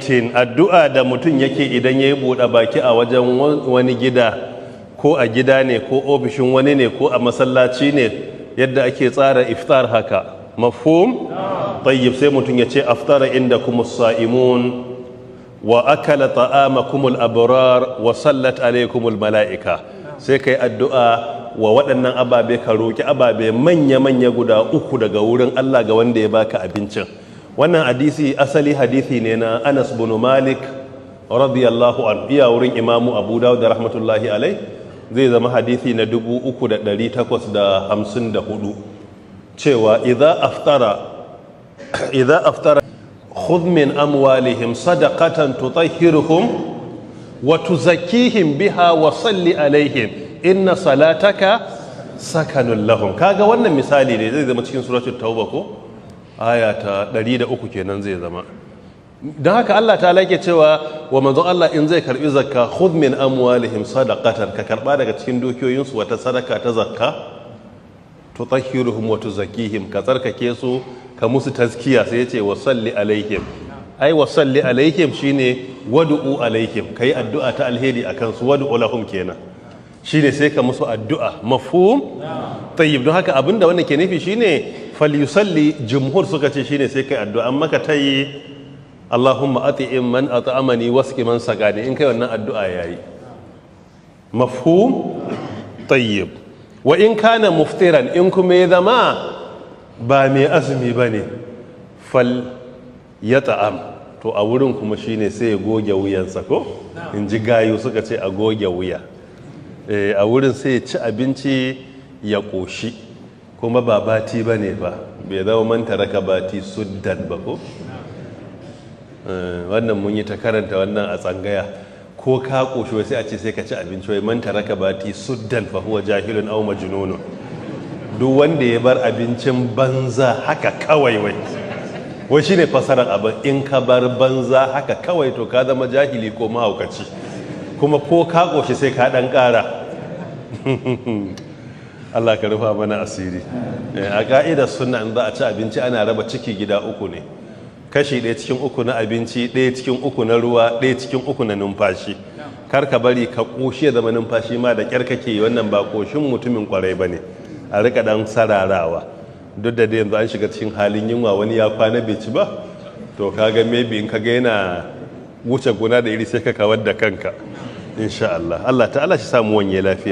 baitin, addu'a da mutum yake idan ya yi buɗe baki a wajen wani gida, ko a gida ne ko ofishin wani ne ko a masallaci ne, yadda ake tsara iftar haka. Mafhum? Tayyib, sai mutum ya ce aftara inda kuma sa'imun wa akala ta'amakumul abrar wa sallat alaikumul mala'ika. Sai kai addu'a wa waɗannan ababe, ka roƙi ababe manya-manya guda uku daga wurin Allah ga wanda ya baka abincin. Wannan hadisi asali hadisi ne na Anas bin Malik radiyallahu anhu, iya wurin Imamu Abu Dawud da rahmatullahi alai, zai zama hadisi na 3854 cewa idza aftara khudh min amwalihim sadaqatan tutahhiruhum wa tuzakkihim biha wa salli alaihim inna salataka sakanun lahum. Kaga wannan misali ne zai zama cikin suratul tauba ko aya ta 103 kenan zai zama. Don haka Allah ta lake cewa wa manzon Allah in zai karbi zakka khudh min amwalihim sadaqatan, ka karba daga cikin dukiyoyinsu wata sadaka ta zakka, tutahhiruhum wa tuzakkihim, ka tsarkake su ka musu tazkiya. Sai yace wa salli alaihim, ai wa salli alaihim shine wad'u alaihim, kai addu'a ta alheri akan su, wad'u lahum kenan shine sai ka musu addu'a. Mafhum? Tayyib, don haka abinda wannan ke nufi shine falyusalli, jumhur suka ce shine sai kai addu'a, amma ka tayi Allahumma at'im man at'amani wasqi man sagani, in kai wannan addu'a yayi. Mafhum? Tayyib. Wa in kana muftiran, in kuma ya zama ba mai azumi bane, fal yata'am, to a wurin kuma shine sai ya goge wuyansa ko, in ji gayu suka ce a goge wuya. A wurin sai ya ci abinci ya ƙoshi, kuma ba bati ba ne ba, bai zama man taraka bati suddan ba ko. Wannan mun yi ta karanta wannan a tsangaya, ko ka ƙoshi sai a ce sai ka ci abinci, wai man taraka bati suddan fa huwa jahilun aw majnunun. Duk wanda ya bar abincin banza haka kawai wai shine fasarar abin, in ka bar banza haka kawai to ka zama jahili ko mahaukaci, kuma ko ka ƙoshi sai ka ɗan ƙara. Allah ka rufa mana asiri. A ka'idar sunna in za a ci abinci ana raba ciki gida uku ne, kashi ɗaya cikin uku na abinci, ɗaya cikin uku na ruwa, ɗaya cikin uku na numfashi. Kar ka bari ka ƙoshi ya zama numfashi ma da ƙyar kake yi, wannan ba ƙoshin mutumin ƙwarai ba ne. A rika ɗan sararawa, duk da yanzu an shiga cikin halin yunwa, wani ya kwana bai ci ba, to kaga maybe in kaga yana wuce gona da iri sai ka kawar da kanka insha Allah. Allah ta'ala shi samu wanye lafiya.